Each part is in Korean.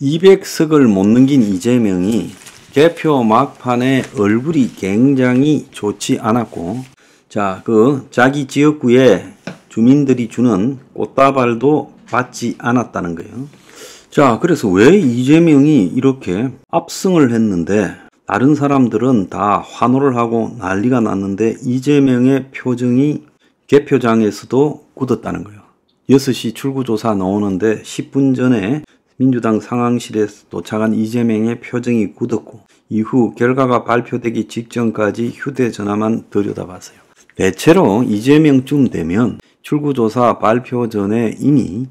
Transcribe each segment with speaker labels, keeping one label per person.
Speaker 1: 200석을 못 넘긴 이재명이 개표 막판에 얼굴이 굉장히 좋지 않았고, 자기 지역구에 주민들이 주는 꽃다발도 받지 않았다는 거예요. 그래서 왜 이재명이 이렇게 압승을 했는데 다른 사람들은 다 환호를 하고 난리가 났는데 이재명의 표정이 개표장에서도 굳었다는 거예요. 6시 출구조사 나오는데 10분 전에 민주당 상황실에 도착한 이재명의 표정이 굳었고, 이후 결과가 발표되기 직전까지 휴대전화만 들여다봤어요. 대체로 이재명쯤 되면 출구조사 발표 전에 이미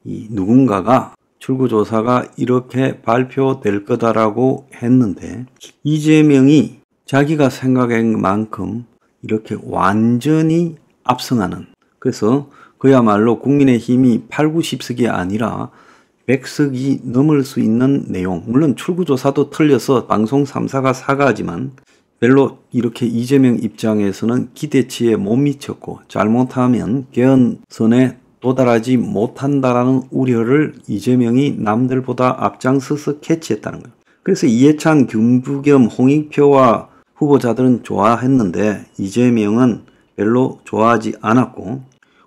Speaker 1: 누군가가 출구조사가 이렇게 발표될 거다라고 했는데, 이재명이 자기가 생각한 만큼 이렇게 완전히 압승하는, 그래서 그야말로 국민의힘이 8, 90석이 아니라 100석이 넘을 수 있는 내용, 물론 출구조사도 틀려서 방송 3사가 사과하지만 별로 이렇게 이재명 입장에서는 기대치에 못 미쳤고 잘못하면 개헌선에 도달하지 못한다라는 우려를 이재명이 남들보다 앞장서서 캐치했다는 거예요. 그래서 이해찬, 김부겸, 홍익표와 후보자들은 좋아했는데 이재명은 별로 좋아하지 않았고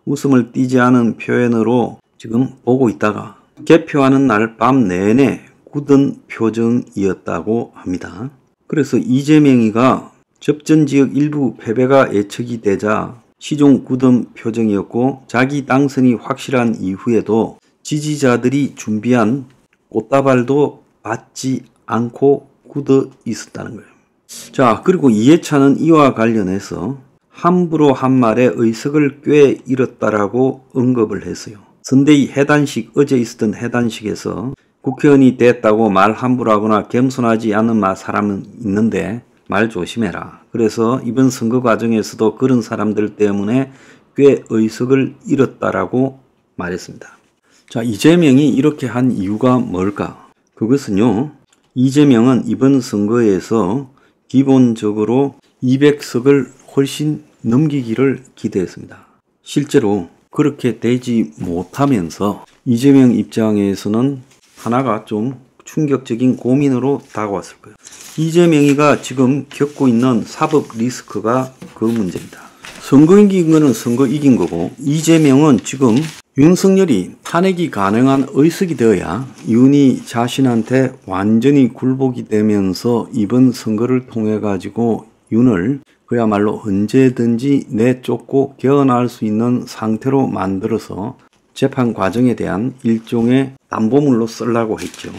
Speaker 1: 웃음을 띠지 않은 표현으로 지금 보고 있다가 개표하는 날 밤 내내 굳은 표정이었다고 합니다. 그래서 이재명이가 접전지역 일부 패배가 예측이 되자 시종 굳은 표정이었고, 자기 당선이 확실한 이후에도 지지자들이 준비한 꽃다발도 받지 않고 굳어 있었다는 거예요. 그리고 이해찬은 이와 관련해서 함부로 한 말에 의석을 꽤 잃었다라고 언급을 했어요. 선대위 해단식, 어제 있었던 해단식에서 국회의원이 됐다고 말 함부로 하거나 겸손하지 않은 사람은 있는데 말 조심해라. 그래서 이번 선거 과정에서도 그런 사람들 때문에 꽤 의석을 잃었다라고 말했습니다. 이재명이 이렇게 한 이유가 뭘까? 그것은요, 이재명은 이번 선거에서 기본적으로 200석을 훨씬 넘기기를 기대했습니다. 실제로 그렇게 되지 못하면서 이재명 입장에서는 하나가 좀 충격적인 고민으로 다가왔을 거예요. 이재명이가 지금 겪고 있는 사법 리스크가 그 문제입니다. 선거 이긴 거는 선거 이긴 거고, 이재명은 지금 윤석열이 탄핵이 가능한 의석이 되어야 윤이 자신한테 완전히 굴복이 되면서 이번 선거를 통해 가지고 윤을 그야말로 언제든지 내쫓고 개헌할 수 있는 상태로 만들어서 재판 과정에 대한 일종의 담보물로 쓰려고 했죠.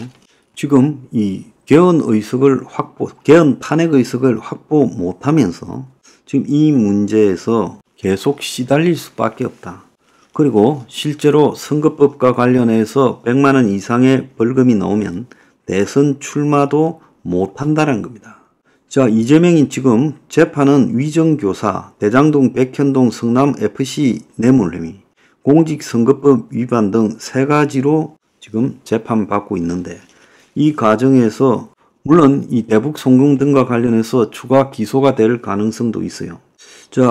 Speaker 1: 지금 이 개헌 탄핵 의석을 확보 못하면서 지금 이 문제에서 계속 시달릴 수밖에 없다. 그리고 실제로 선거법과 관련해서 100만 원 이상의 벌금이 나오면 대선 출마도 못한다는 겁니다. 이재명이 지금 재판은 위정교사, 대장동, 백현동, 성남FC 뇌물혐의, 공직선거법 위반 등 3가지로 지금 재판받고 있는데, 이 과정에서 물론 이 대북 송금 등과 관련해서 추가 기소가 될 가능성도 있어요.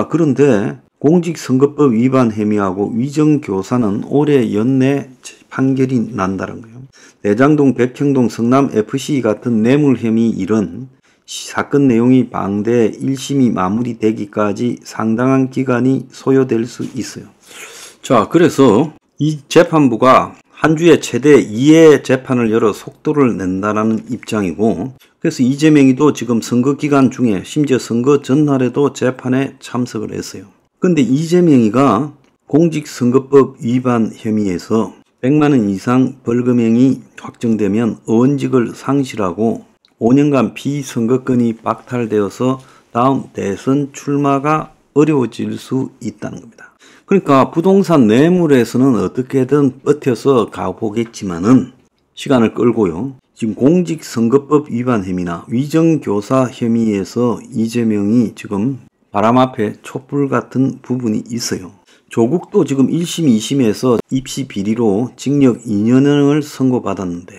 Speaker 1: 그런데 공직선거법 위반 혐의하고 위정교사는 올해 연내 판결이 난다는 거예요. 대장동, 백현동, 성남FC 같은 뇌물 혐의 일은 사건 내용이 방대 1심이 마무리되기까지 상당한 기간이 소요될 수 있어요. 그래서 이 재판부가 한 주에 최대 2회 재판을 열어 속도를 낸다는 입장이고, 그래서 이재명이도 지금 선거 기간 중에 심지어 선거 전날에도 재판에 참석을 했어요. 근데 이재명이가 공직선거법 위반 혐의에서 100만 원 이상 벌금형이 확정되면 의원직을 상실하고 5년간 비선거권이 박탈되어서 다음 대선 출마가 어려워질 수 있다는 겁니다. 그러니까 부동산 뇌물에서는 어떻게든 버텨서 가보겠지만은 시간을 끌고요. 지금 공직선거법 위반 혐의나 위정교사 혐의에서 이재명이 지금 바람 앞에 촛불 같은 부분이 있어요. 조국도 지금 1심, 2심에서 입시 비리로 징역 2년을 선고받았는데,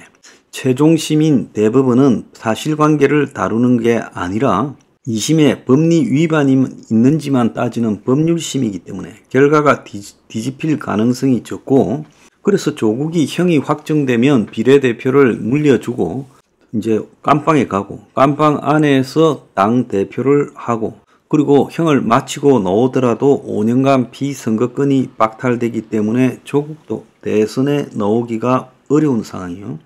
Speaker 1: 최종 심인 대법원은 사실관계를 다루는 게 아니라 2심에 법리 위반이 있는지만 따지는 법률심이기 때문에 결과가 뒤집힐 가능성이 적고, 그래서 조국이 형이 확정되면 비례대표를 물려주고 이제 깜빵에 가고 깜빵 안에서 당대표를 하고 그리고 형을 마치고 나오더라도 5년간 피선거권이 박탈되기 때문에 조국도 대선에 나오기가 어려운 상황이에요.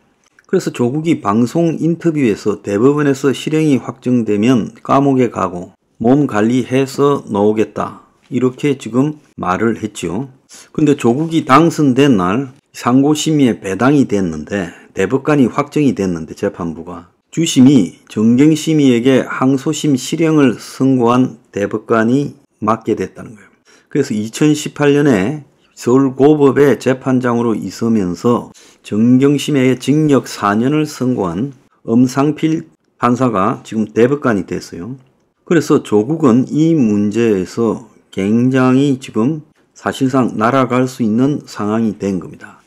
Speaker 1: 그래서 조국이 방송 인터뷰에서 대법원에서 실형이 확정되면 감옥에 가고 몸 관리해서 나오겠다 이렇게 지금 말을 했죠. 근데 조국이 당선된 날 상고심의에 배당이 됐는데 대법관이 확정이 됐는데 재판부가 주심이 정경심의에게 항소심 실형을 선고한 대법관이 맡게 됐다는 거예요. 그래서 2018년에 서울고법의 재판장으로 있으면서 정경심의에게 징역 4년을 선고한 엄상필 판사가 지금 대법관이 됐어요. 그래서 조국은 이 문제에서 굉장히 지금 사실상 날아갈 수 있는 상황이 된 겁니다.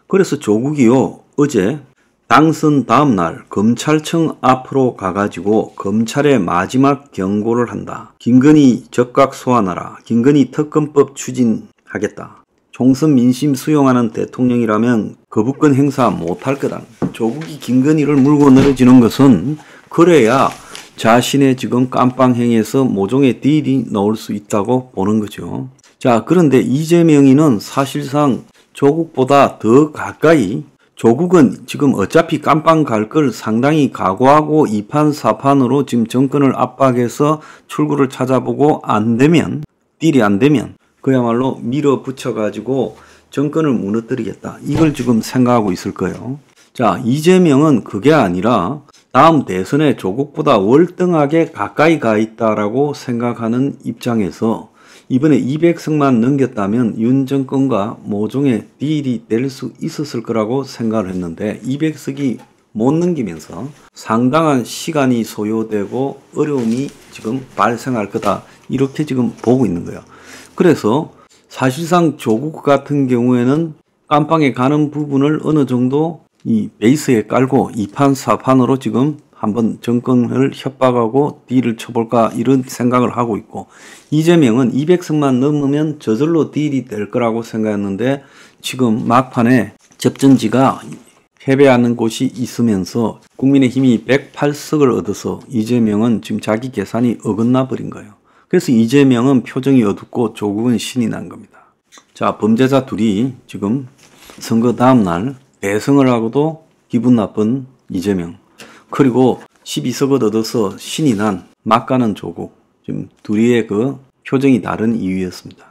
Speaker 1: 그래서 조국이요 어제 당선 다음날 검찰청 앞으로 가가지고 검찰에 마지막 경고를 한다. 김건희 적각 소환하라. 김건희 특검법 추진하겠다. 총선 민심 수용하는 대통령이라면 거부권 행사 못할 거다. 조국이 김건희를 물고 늘어지는 것은 그래야 자신의 지금 깜빵행에서 모종의 딜이 나올 수 있다고 보는 거죠. 자, 그런데 이재명이는 사실상 조국보다 더 가까이 조국은 지금 어차피 깜빵 갈 걸 상당히 각오하고 2판 4판으로 지금 정권을 압박해서 출구를 찾아보고 딜이 안 되면 그야말로 밀어붙여 가지고 정권을 무너뜨리겠다. 이걸 지금 생각하고 있을 거예요. 자, 이재명은 그게 아니라 다음 대선에 조국보다 월등하게 가까이 가 있다라고 생각하는 입장에서 이번에 200석만 넘겼다면 윤 정권과 모종의 딜이 될 수 있었을 거라고 생각을 했는데 200석이 못 넘기면서 상당한 시간이 소요되고 어려움이 지금 발생할 거다. 이렇게 지금 보고 있는 거예요. 그래서 사실상 조국 같은 경우에는 깜빵에 가는 부분을 어느 정도 이 베이스에 깔고 2판 4판으로 지금 한번 정권을 협박하고 딜을 쳐볼까 이런 생각을 하고 있고 이재명은 200석만 넘으면 저절로 딜이 될 거라고 생각했는데 지금 막판에 접전지가 패배하는 곳이 있으면서 국민의힘이 108석을 얻어서 이재명은 지금 자기 계산이 어긋나 버린 거예요. 그래서 이재명은 표정이 어둡고 조국은 신이 난 겁니다. 자, 범죄자 둘이 지금 선거 다음날 대성을 하고도 기분 나쁜 이재명 그리고 12석을 얻어서 신이 난 막 가는 조국 지금 둘이의 그 표정이 다른 이유였습니다.